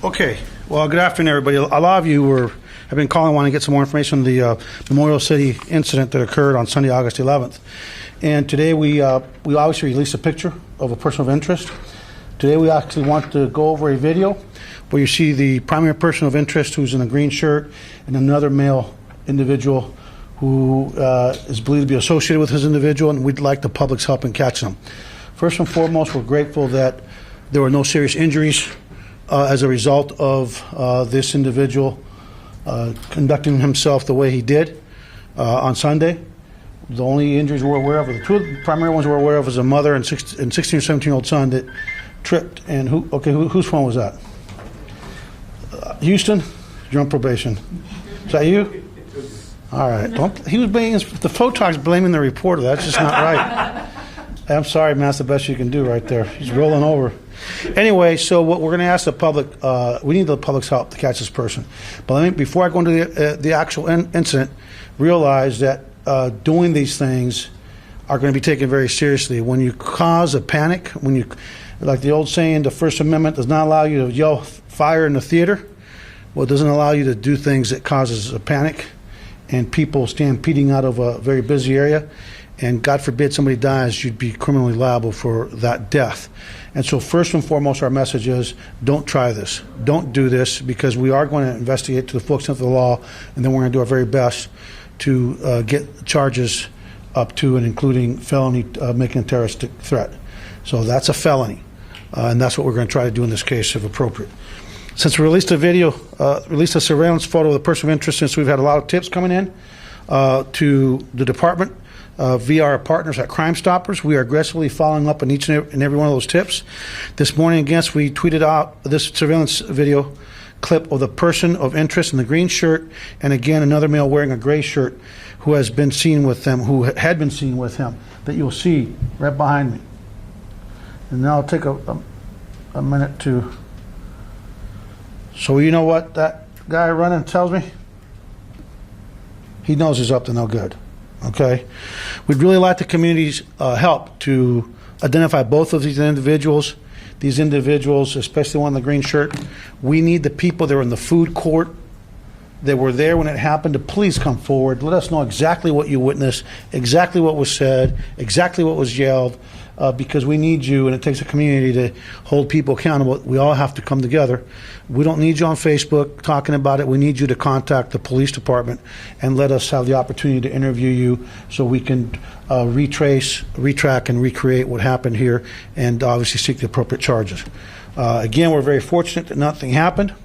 Okay. Well, good afternoon, everybody. A lot of you have been calling, wanting to get some more information on the Memorial City incident that occurred on Sunday, August 11th. And today we obviously released a picture of a person of interest. Today we actually want to go over a video where you see the primary person of interest who's in a green shirt and another male individual who is believed to be associated with his individual, and we'd like the public's help in catching them. First and foremost, we're grateful that there were no serious injuries as a result of this individual conducting himself the way he did on Sunday. The only injuries we're aware of, the two of the primary ones we're aware of, is a mother and 16 or 17-year-old son that tripped. And whose phone was that? Houston, you're on probation. Is that you? All right. He was blaming the photog's blaming the reporter. That's just not right. I'm sorry, man. That's the best you can do right there. He's rolling over. Anyway, so what we're going to ask the public, we need the public's help to catch this person. But before I go into the actual incident, realize that doing these things are going to be taken very seriously. When you cause a panic, like the old saying, the First Amendment does not allow you to yell fire in the theater. Well, it doesn't allow you to do things that causes a panic and people stampeding out of a very busy area. And God forbid somebody dies, you'd be criminally liable for that death. And so first and foremost, our message is don't try this. Don't do this, because we are going to investigate to the full extent of the law, and then we're going to do our very best to get charges up to and including felony making a terroristic threat. So that's a felony, and that's what we're going to try to do in this case if appropriate. Since we released a video, released a surveillance photo of the person of interest, since we've had a lot of tips coming in to the department, via our partners at Crime Stoppers, we are aggressively following up on each and every one of those tips. This morning, again, we tweeted out this surveillance video clip of the person of interest in the green shirt, and again, another male wearing a gray shirt who has been seen with them, who had been seen with him, that you'll see right behind me. And now I'll take a minute to. So you know what that guy running tells me? He knows he's up to no good. Okay, we'd really like the community's help to identify both of these individuals. These individuals, especially the one in the green shirt, we need the people that were in the food court, that were there when it happened, to please come forward. Let us know exactly what you witnessed, exactly what was said, exactly what was yelled, because we need you, and it takes a community to hold people accountable. We all have to come together. We don't need you on Facebook talking about it. We need you to contact the police department and let us have the opportunity to interview you so we can retrace, retrack, and recreate what happened here, and obviously seek the appropriate charges. Again, we're very fortunate that nothing happened.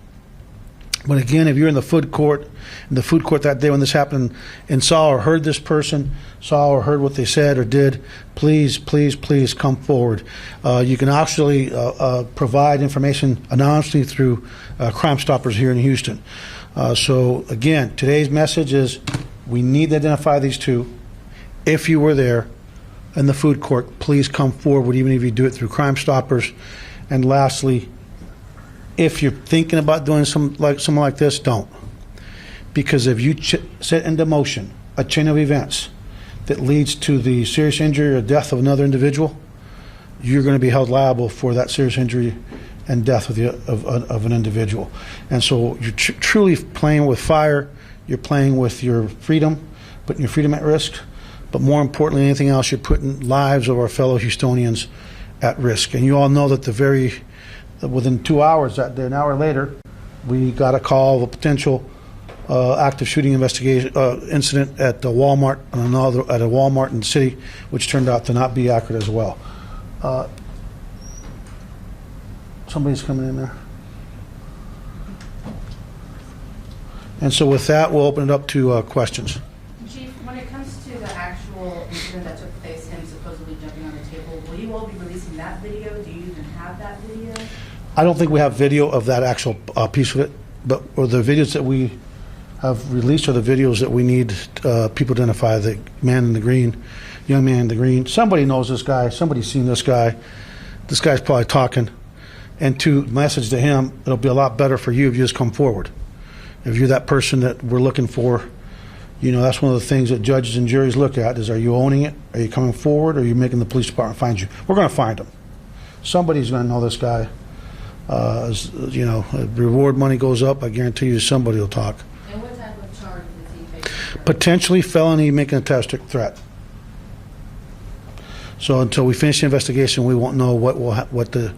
But again, if you're in the food court that day when this happened, and saw or heard this person, saw or heard what they said or did, please, please, please come forward. You can actually provide information anonymously through Crime Stoppers here in Houston. So again, today's message is we need to identify these two. If you were there in the food court, please come forward, even if you do it through Crime Stoppers. And lastly, if you're thinking about doing something like this, don't. Because if you set into motion a chain of events that leads to the serious injury or death of another individual, you're going to be held liable for that serious injury and death of an individual. And so you're truly playing with fire. You're playing with your freedom, putting your freedom at risk. But more importantly than anything else, you're putting lives of our fellow Houstonians at risk. And you all know that within 2 hours that day, an hour later, we got a call of a potential active shooting investigation incident at the Walmart, at a Walmart in the city, which turned out to not be accurate as well. Somebody's coming in there. And so with that, we'll open it up to questions. Chief, when it comes to the actual incident that took place, him supposedly jumping on the table, will you all be releasing that video? Do you even have that video? I don't think we have video of that actual piece of it, but the videos that we have released are the videos that we need people to identify the man in the green, young man in the green. Somebody knows this guy. Somebody's seen this guy. This guy's probably talking. And to message to him, it'll be a lot better for you if you just come forward. If you're that person that we're looking for, that's one of the things that judges and juries look at is, are you owning it? Are you coming forward? Or are you making the police department find you? We're going to find him. Somebody's going to know this guy. You know, reward money goes up, I guarantee you somebody will talk. And what type of charge is he facing? Potentially felony making a terroristic threat. So until we finish the investigation, we won't know what the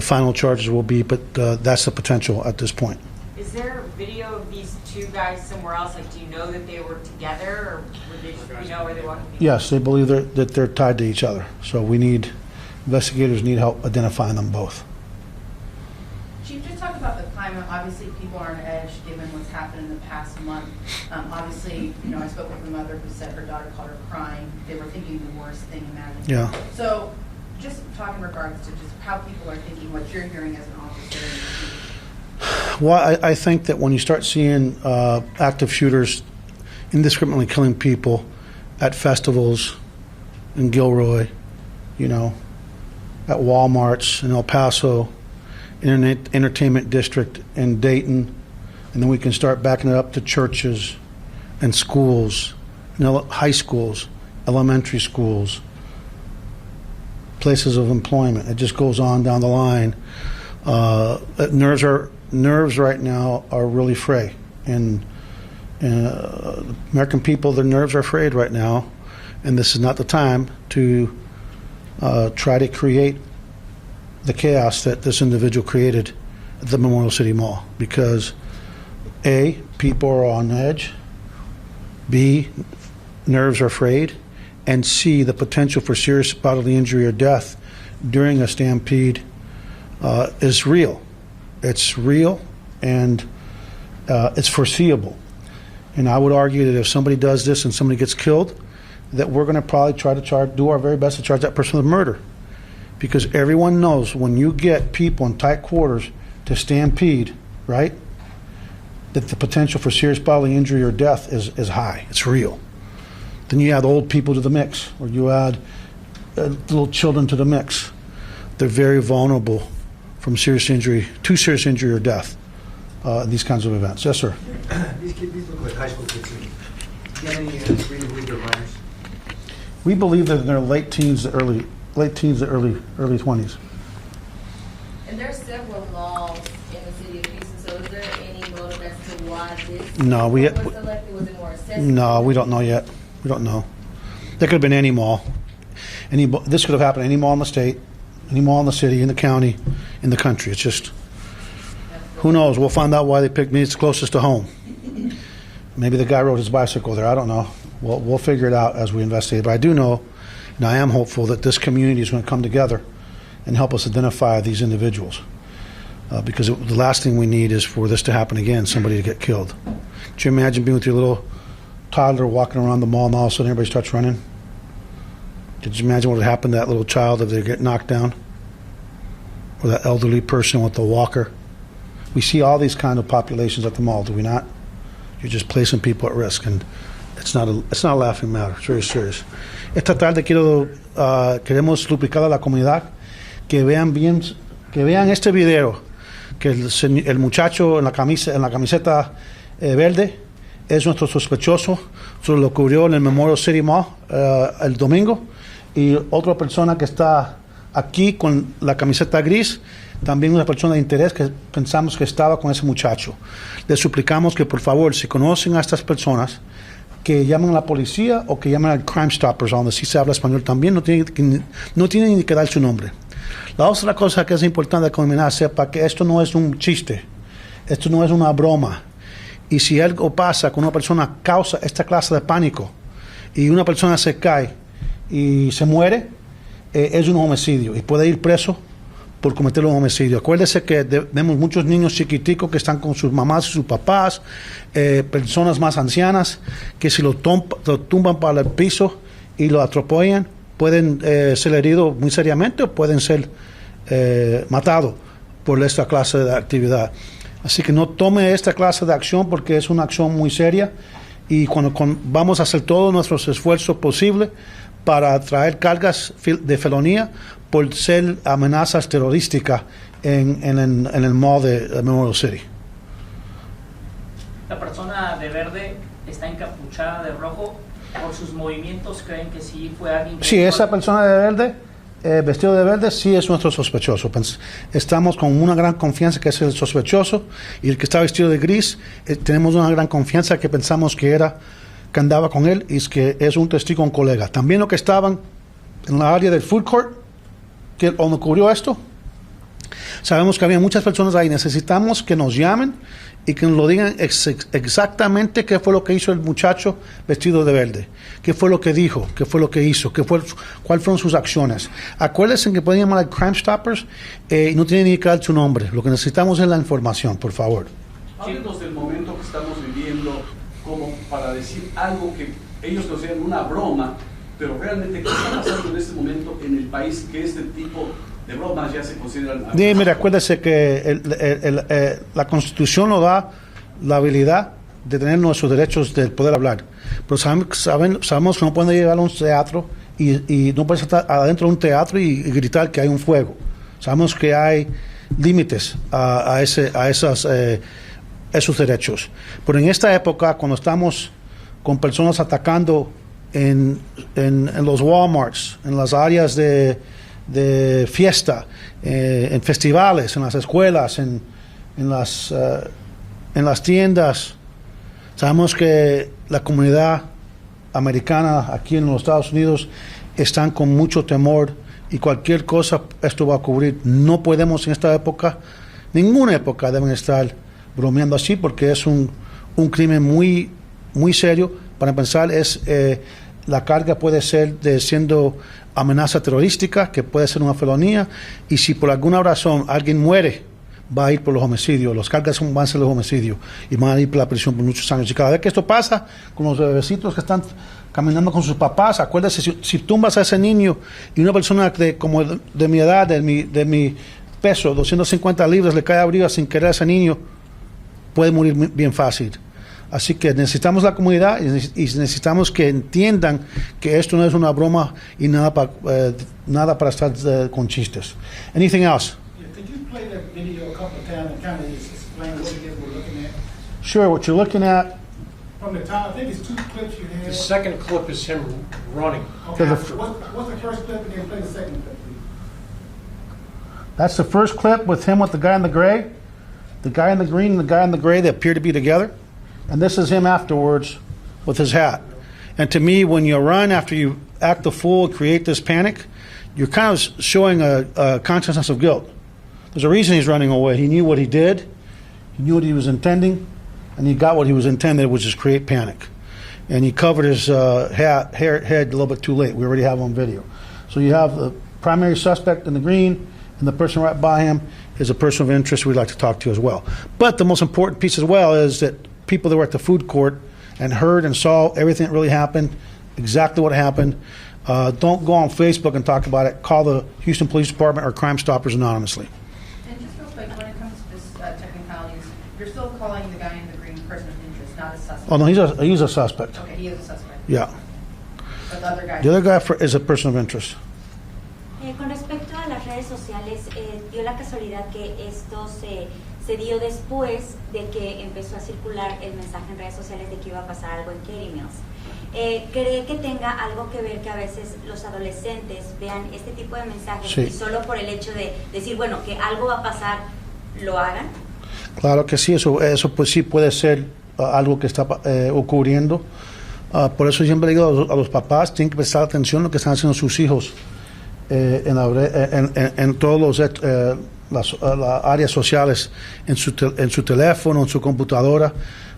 final charges will be, but that's the potential at this point. Is there video of these two guys somewhere else? Like, do you know that they were together, or were they just, you know, where they walking? Yes, they believe that they're tied to each other. So investigators need help identifying them both. Chief, just talk about the climate. Obviously, people are on edge given what's happened in the past month. Obviously, you know, I spoke with a mother who said her daughter called her crying. They were thinking the worst thing imaginable. Yeah. So just talk in regards to just how people are thinking, what you're hearing as an officer. Well, I think that when you start seeing active shooters indiscriminately killing people at festivals in Gilroy, you know, at Walmarts in El Paso, entertainment district in Dayton, and then we can start backing it up to churches and schools, high schools, elementary schools, places of employment. It just goes on down the line. Nerves right now are really fray, and American people, their nerves are frayed right now, and this is not the time to try to create the chaos that this individual created at the Memorial City Mall, because A, people are on edge, B, nerves are frayed, and C, the potential for serious bodily injury or death during a stampede is real. It's real, and it's foreseeable. And I would argue that if somebody does this and somebody gets killed, that we're going to probably try to do our very best to charge that person with murder. Because everyone knows when you get people in tight quarters to stampede, right, that the potential for serious bodily injury or death is high. It's real. Then you add old people to the mix, or you add little children to the mix. They're very vulnerable from serious injury or death in these kinds of events. Yes, sir. These look like high school kids. Do you have any reason to believe they're minors? We believe that in their late teens to early 20s. And there's several malls in the city of Houston, so is there any motive as to why this No, was selected? Was it more accessible? No, we don't know yet. We don't know. There could have been any mall. This could have happened any mall in the state, any mall in the city, in the county, in the country. It's just, who knows? We'll find out why they picked me. It's closest to home. Maybe the guy rode his bicycle there. I don't know. We'll figure it out as we investigate. But I do know, and I am hopeful, that this community is going to come together and help us identify these individuals. Because the last thing we need is for this to happen again, somebody to get killed. Could you imagine being with your little toddler walking around the mall and all of a sudden everybody starts running? Could you imagine what would happen to that little child if they get knocked down? Or that elderly person with the walker? We see all these kind of populations at the mall, do we not? You're just placing people at risk, and it's not a laughing matter. It's very serious. Esta tarde queremos suplicar a la comunidad que vean este video, que el muchacho en la camiseta verde es nuestro sospechoso sobre lo que ocurrió en el Memorial City Mall el domingo, y otra persona que está aquí con la camiseta gris, también una persona de interés que pensamos que estaba con ese muchacho. Les suplicamos que por favor, si conocen a estas personas, que llamen a la policía o que llamen al Crime Stoppers, donde sí se habla español también, no tienen ni que dar su nombre. La otra cosa que es importante que la comunidad sepa, que esto no es un chiste, esto no es una broma. Y si algo pasa con una persona causa esta clase de pánico y una persona se cae y se muere, es un homicidio y puede ir preso por cometer un homicidio. Acuérdese que vemos muchos niños chiquiticos que están con sus mamás y sus papás, personas más ancianas, que si lo tumban para el piso y lo atropellan, pueden ser heridos muy seriamente o pueden ser matados por esta clase de actividad. Así que no tome esta clase de acción porque es una acción muy seria, y cuando vamos a hacer todos nuestros esfuerzos posibles para traer cargas de felonía por ser amenazas terrorísticas en el mall de Memorial City. La persona de verde está encapuchada de rojo. Por sus movimientos, ¿creen que sí fue alguien que... Sí, esa persona de verde vestido de verde sí es nuestro sospechoso. Estamos con una gran confianza que es el sospechoso, y el que está vestido de gris, tenemos una gran confianza que pensamos que andaba con él, y es que es un testigo, un colega. También los que estaban en la área del food court, donde ocurrió esto, sabemos que había muchas personas ahí. Necesitamos que nos llamen y que nos lo digan exactamente qué fue lo que hizo el muchacho vestido de verde, qué fue lo que dijo, qué fue lo que hizo, cuáles fueron sus acciones. Acuérdense que pueden llamar a Crime Stoppers y no tienen ni que dar su nombre. Lo que necesitamos es la información, por favor. Háblenos del momento que estamos viviendo, como para decir algo que ellos consideran una broma, pero realmente qué está pasando en este momento en el país, que este tipo de bromas ya se consideran... Mira, acuérdese que la Constitución nos da la habilidad de tener nuestros derechos de poder hablar, pero sabemos que no pueden llegar a un teatro y no puedes estar adentro de un teatro y gritar que hay un fuego. Sabemos que hay límites a esos derechos. Pero en esta época, cuando estamos con personas atacando en los Walmarts, en las áreas de fiesta, en festivales, en las escuelas, en las tiendas, sabemos que la comunidad americana aquí en los Estados Unidos están con mucho temor, y cualquier cosa esto va a cubrir. No podemos en esta época, ninguna época deben estar bromeando así, porque es un crimen muy, muy serio. Para empezar, la carga puede ser siendo amenaza terrorística, que puede ser una felonía, y si por alguna razón alguien muere, va a ir por los homicidios. Los cargas van a ser los homicidios y van a ir por la prisión por muchos años. Y cada vez que esto pasa con los bebecitos que están caminando con sus papás, acuérdese, si tumbas a ese niño y una persona como de mi edad, de mi peso, 250 libras, le cae arriba sin querer a ese niño, puede morir bien fácil. Así que necesitamos la comunidad y necesitamos que entiendan que esto no es una broma y nada para estar con chistes. Anything else? Yeah, could you play that video a couple of times and kind of just explain what it is we're looking at? Sure, what you're looking at. From the time, I think it's 2 clips you have. The second clip is him running. Okay, the- what's the first clip, and then play the second clip, please? That's the first clip with him with the guy in the gray. The guy in the green and the guy in the gray, they appear to be together. And this is him afterwards with his hat. And to me, when you run after you act the fool and create this panic, you're kind of showing a consciousness of guilt. There's a reason he's running away. He knew what he did, he knew what he was intending, and he got what he was intended, which is create panic. And he covered his head a little bit too late. We already have on video. So you have the primary suspect in the green, and the person right by him is a person of interest we'd like to talk to as well. But the most important piece as well is that people that were at the food court and heard and saw everything that really happened, exactly what happened. Don't go on Facebook and talk about it. Call the Houston Police Department or Crime Stoppers anonymously. And just real quick, when it comes to this technicalities, you're still calling the guy in the green person of interest, not a suspect? Oh, no, he's a suspect. Okay, he is a suspect. Yeah. But the other guy... The other guy is a person of interest. Con respecto a las redes sociales, dio la casualidad que esto se dio después de que empezó a circular el mensaje en redes sociales de que iba a pasar algo en Katie Mills. ¿Cree que tenga algo que ver que a veces los adolescentes vean este tipo de mensajes Sí. y solo por el hecho de decir, bueno, que algo va a pasar, lo hagan? Claro que sí, eso pues sí puede ser algo que está ocurriendo. Por eso siempre digo a los papás, tienen que prestar atención a lo que están haciendo sus hijos en todas las áreas sociales, en su teléfono, en su computadora,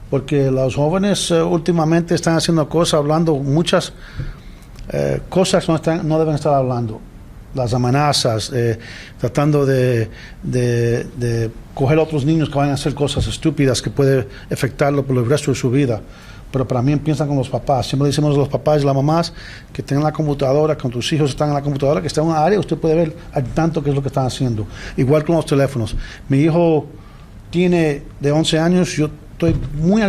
porque los jóvenes últimamente están haciendo cosas, hablando muchas cosas que no deben estar hablando. Las amenazas, tratando de coger a otros niños que vayan a hacer cosas estúpidas que puede afectarlo por el resto de su vida. Pero para mí empiezan con los papás. Siempre decimos a los papás y las mamás que tengan la computadora, que tus hijos están en la computadora, que están en una área, usted puede ver al tanto qué es lo que están haciendo. Igual con los teléfonos. Mi hijo tiene de 11 años, yo estoy muy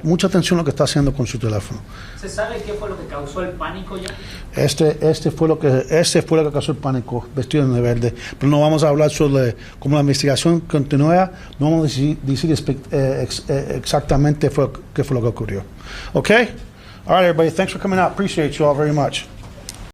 mucha atención a lo que está haciendo con su teléfono. ¿Se sabe qué fue lo que causó el pánico ya? Este fue lo que causó el pánico, vestido de verde. Pero no vamos a hablar sobre cómo la investigación continúa, no vamos a decir exactamente qué fue lo que ocurrió. Okay? All right, everybody, thanks for coming out. Appreciate you all very much.